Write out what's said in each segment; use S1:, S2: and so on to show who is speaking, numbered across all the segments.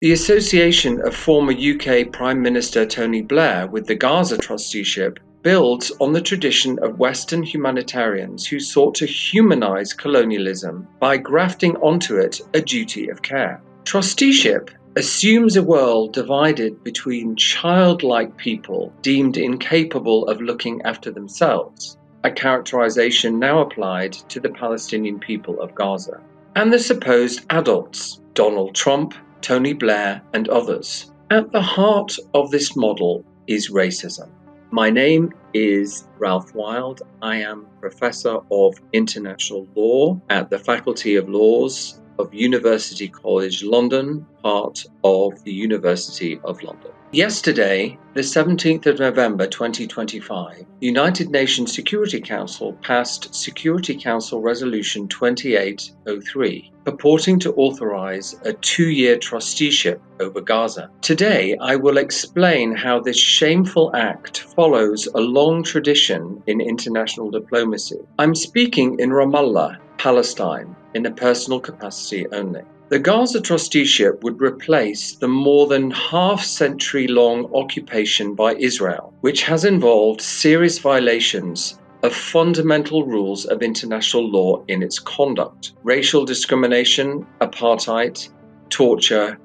S1: The association of former UK Prime Minister Tony Blair with the Gaza trusteeship builds on the tradition of Western humanitarians who sought to humanize colonialism by grafting onto it a duty of care. Trusteeship assumes a world divided between childlike people deemed incapable of looking after themselves, a characterization now applied to the Palestinian people of Gaza, and the supposed adults, Donald Trump, Tony Blair, and others. At the heart of this model is racism. My name is Ralph Wilde. I am Professor of International Law at the Faculty of Laws of University College London, part of the University of London. Yesterday, the 17th of November 2025, the United Nations Security Council passed Security Council Resolution 2803, purporting to authorize a 2-year trusteeship over Gaza. Today, I will explain how this shameful act follows a long tradition in international diplomacy. I'm speaking in Ramallah, Palestine, in a personal capacity only. The Gaza trusteeship would replace the more than half-century-long occupation by Israel, which has involved serious violations of fundamental rules of international law in its conduct: racial discrimination, apartheid, torture,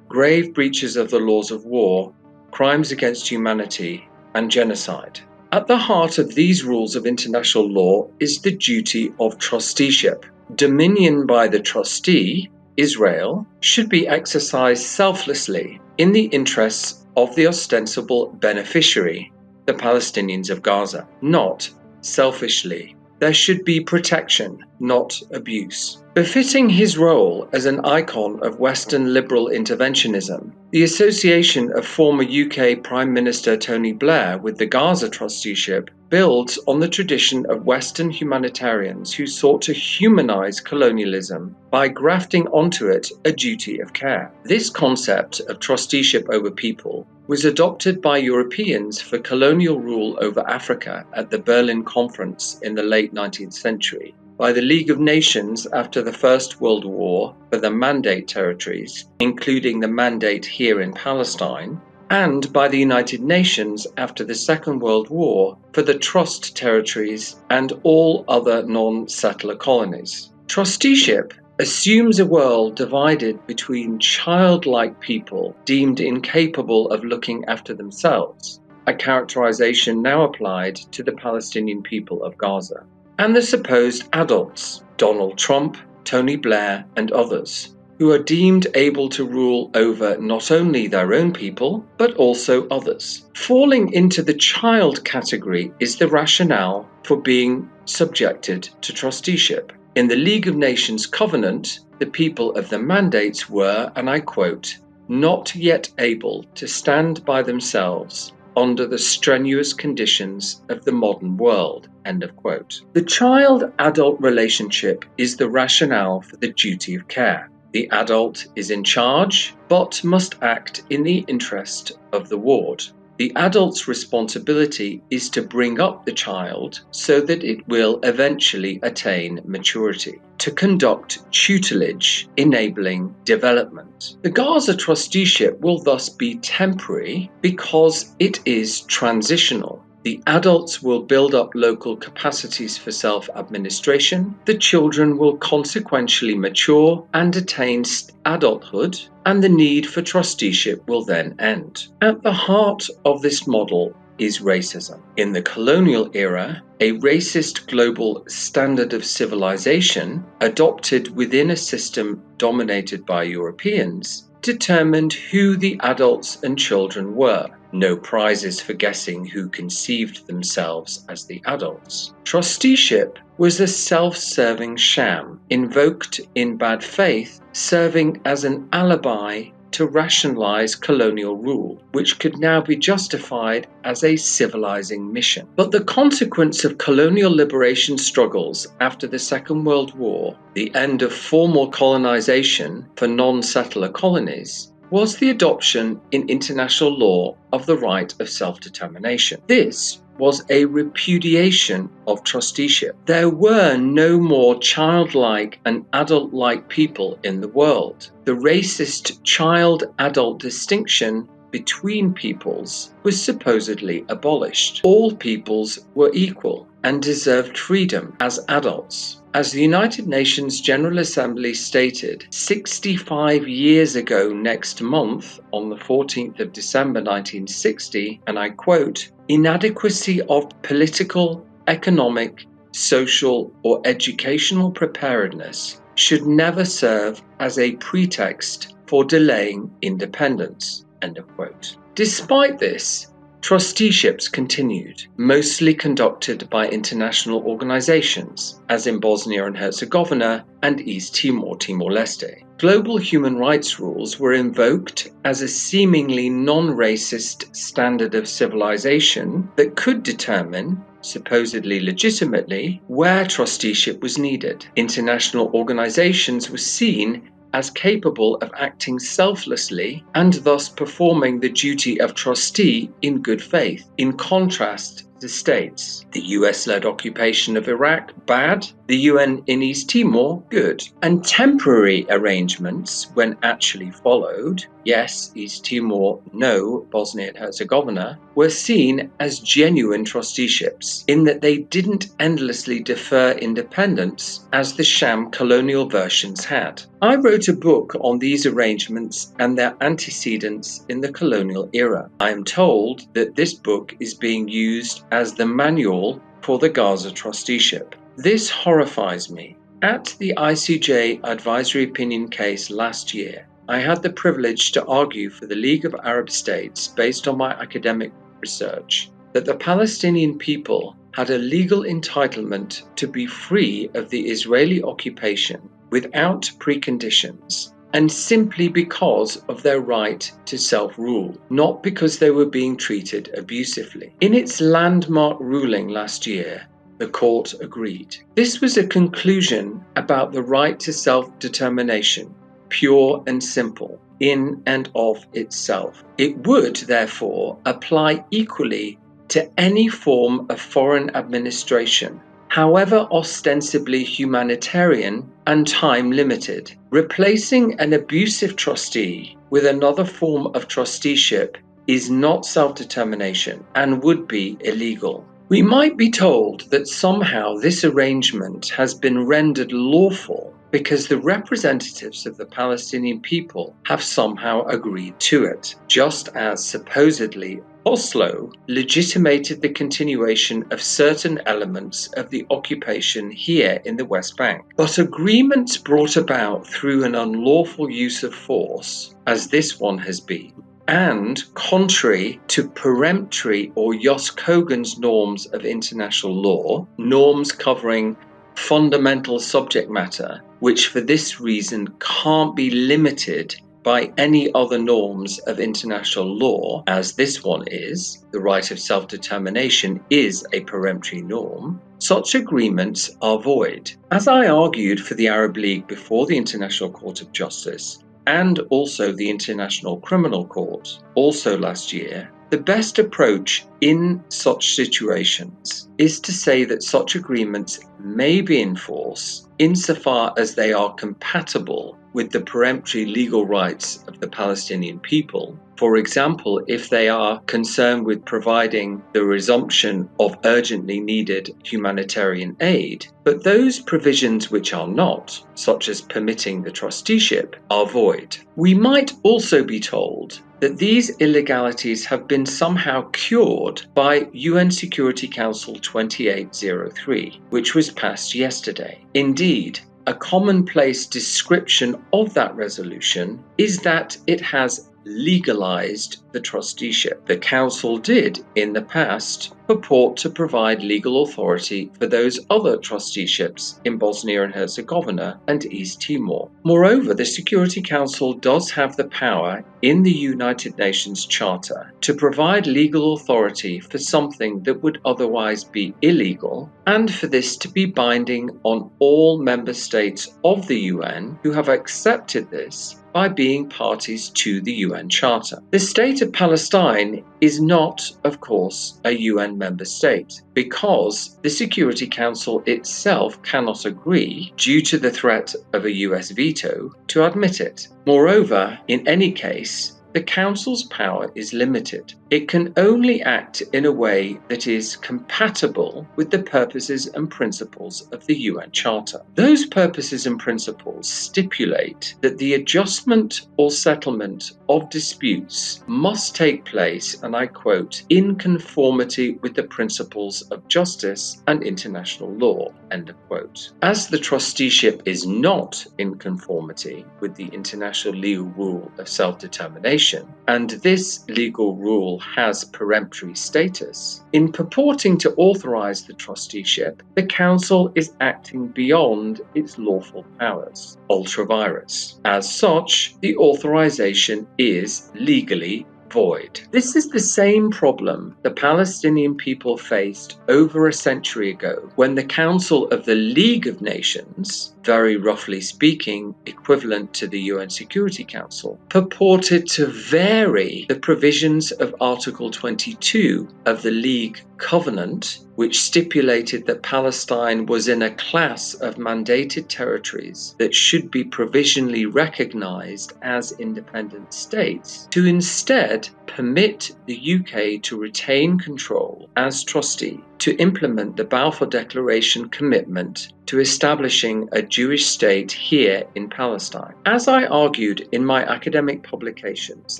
S1: grave breaches of the laws of war, crimes against humanity, and genocide. At the heart of these rules of international law is the duty of trusteeship. Dominion by the trustee, Israel, should be exercised selflessly in the interests of the ostensible beneficiary, the Palestinians of Gaza, not selfishly. There should be protection, not abuse. Befitting his role as an icon of Western liberal interventionism, the association of former UK Prime Minister Tony Blair with the Gaza trusteeship builds on the tradition of Western humanitarians who sought to humanize colonialism by grafting onto it a duty of care. This concept of trusteeship over people was adopted by Europeans for colonial rule over Africa at the Berlin Conference in the late 19th century, by the League of Nations after the First World War for the Mandate territories, including the Mandate here in Palestine, and by the United Nations after the Second World War for the Trust territories and all other non-settler colonies. Trusteeship assumes a world divided between childlike people deemed incapable of looking after themselves, a characterization now applied to the Palestinian people of Gaza, and the supposed adults, Donald Trump, Tony Blair, and others, who are deemed able to rule over not only their own people, but also others. Falling into the child category is the rationale for being subjected to trusteeship. In the League of Nations Covenant, the people of the mandates were, and I quote, "not yet able to stand by themselves under the strenuous conditions of the modern world," end of quote. The child-adult relationship is the rationale for the duty of care. The adult is in charge, but must act in the interest of the ward. The adult's responsibility is to bring up the child so that it will eventually attain maturity, to conduct tutelage, enabling development. The Gaza trusteeship will thus be temporary because it is transitional. The adults will build up local capacities for self-administration, the children will consequentially mature and attain adulthood, and the need for trusteeship will then end. At the heart of this model is racism. In the colonial era, a racist global standard of civilization, adopted within a system dominated by Europeans, determined who the adults and children were. No prizes for guessing who conceived themselves as the adults. Trusteeship was a self-serving sham, invoked in bad faith, serving as an alibi to rationalize colonial rule, which could now be justified as a civilizing mission. But the consequence of colonial liberation struggles after the Second World War, the end of formal colonization for non-settler colonies, was the adoption in international law of the right of self-determination. This was a repudiation of trusteeship. There were no more childlike and adult-like people in the world. The racist child-adult distinction between peoples was supposedly abolished. All peoples were equal and deserved freedom as adults. As the United Nations General Assembly stated 65 years ago next month, on the 14th of December 1960, and I quote, "Inadequacy of political, economic, social, or educational preparedness should never serve as a pretext for delaying independence." End of quote. Despite this, trusteeships continued, mostly conducted by international organizations, as in Bosnia and Herzegovina and East Timor, Timor-Leste. Global human rights rules were invoked as a seemingly non-racist standard of civilization that could determine, supposedly legitimately, where trusteeship was needed. International organizations were seen as capable of acting selflessly and thus performing the duty of trustee in good faith. In contrast to states, the US-led occupation of Iraq, bad, the UN in East Timor, good. And temporary arrangements, when actually followed, yes, East Timor, no, Bosnia and Herzegovina, were seen as genuine trusteeships, in that they didn't endlessly defer independence as the sham colonial versions had. I wrote a book on these arrangements and their antecedents in the colonial era. I am told that this book is being used as the manual for the Gaza trusteeship. This horrifies me. At the ICJ advisory opinion case last year, I had the privilege to argue for the League of Arab States, based on my academic research, that the Palestinian people had a legal entitlement to be free of the Israeli occupation without preconditions, and simply because of their right to self-rule, not because they were being treated abusively. In its landmark ruling last year, the court agreed. This was a conclusion about the right to self-determination, pure and simple, in and of itself. It would, therefore, apply equally to any form of foreign administration, however ostensibly humanitarian and time-limited. Replacing an abusive trustee with another form of trusteeship is not self-determination and would be illegal. We might be told that somehow this arrangement has been rendered lawful because the representatives of the Palestinian people have somehow agreed to it, just as supposedly Oslo legitimated the continuation of certain elements of the occupation here in the West Bank. But agreements brought about through an unlawful use of force, as this one has been, and contrary to peremptory or Jos Kogan's norms of international law, norms covering fundamental subject matter, which for this reason can't be limited by any other norms of international law, as this one is, the right of self-determination is a peremptory norm, such agreements are void. As I argued for the Arab League before the International Court of Justice, and also the International Criminal Court, also last year, the best approach in such situations is to say that such agreements may be in force insofar as they are compatible with the peremptory legal rights of the Palestinian people. For example, if they are concerned with providing the resumption of urgently needed humanitarian aid, but those provisions which are not, such as permitting the trusteeship, are void. We might also be told that these illegalities have been somehow cured by UN Security Council 2803, which was passed yesterday. Indeed, a commonplace description of that resolution is that it has legalized the trusteeship. The Council did, in the past, purport to provide legal authority for those other trusteeships in Bosnia and Herzegovina and East Timor. Moreover, the Security Council does have the power in the United Nations Charter to provide legal authority for something that would otherwise be illegal, and for this to be binding on all member states of the UN who have accepted this by being parties to the UN Charter. The State of Palestine is not, of course, a UN member state, because the Security Council itself cannot agree, due to the threat of a US veto, to admit it. Moreover, in any case, the Council's power is limited. It can only act in a way that is compatible with the purposes and principles of the UN Charter. Those purposes and principles stipulate that the adjustment or settlement of disputes must take place, and I quote, in conformity with the principles of justice and international law, end of quote. As the trusteeship is not in conformity with the international legal rule of self-determination, and this legal rule has peremptory status, in purporting to authorize the trusteeship, the Council is acting beyond its lawful powers, ultra vires. As such, the authorization is legally void. This is the same problem the Palestinian people faced over a century ago when the Council of the League of Nations, very roughly speaking equivalent to the UN Security Council, purported to vary the provisions of Article 22 of the League Covenant, which stipulated that Palestine was in a class of mandated territories that should be provisionally recognized as independent states, to instead permit the UK to retain control as trustee to implement the Balfour Declaration commitment to establishing a Jewish state here in Palestine. As I argued in my academic publications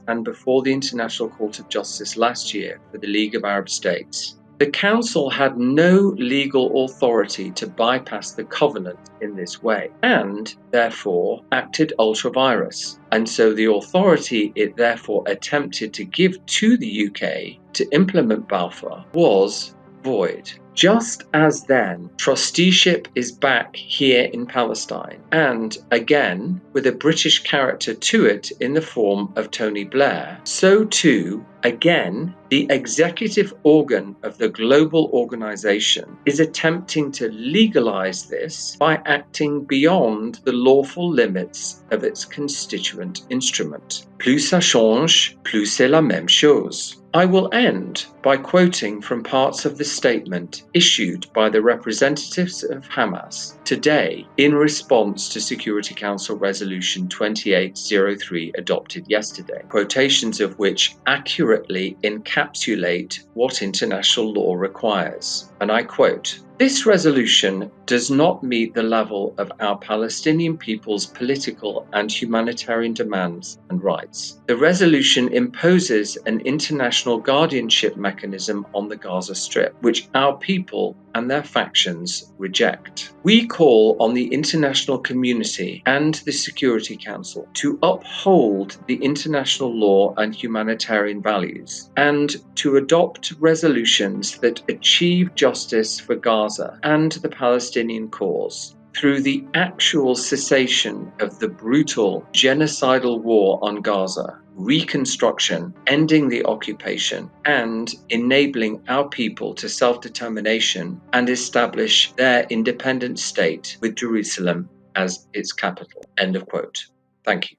S1: and before the International Court of Justice last year for the League of Arab States, the Council had no legal authority to bypass the covenant in this way, and therefore acted ultra vires. And so the authority it therefore attempted to give to the UK to implement Balfour was void. Just as then, trusteeship is back here in Palestine, and again, with a British character to it in the form of Tony Blair, so too, again, the executive organ of the global organization is attempting to legalize this by acting beyond the lawful limits of its constituent instrument. Plus ça change, plus c'est la même chose. I will end by quoting from parts of the statement issued by the representatives of Hamas today in response to Security Council Resolution 2803 adopted yesterday, quotations of which accurately encapsulate what international law requires. And I quote, "This resolution does not meet the level of our Palestinian people's political and humanitarian demands and rights. The resolution imposes an international guardianship mechanism on the Gaza Strip, which our people and their factions reject. We call on the international community and the Security Council to uphold the international law and humanitarian values, and to adopt resolutions that achieve justice for Gaza and the Palestinian cause through the actual cessation of the brutal genocidal war on Gaza, reconstruction, ending the occupation, and enabling our people to self-determination and establish their independent state with Jerusalem as its capital." End of quote. Thank you.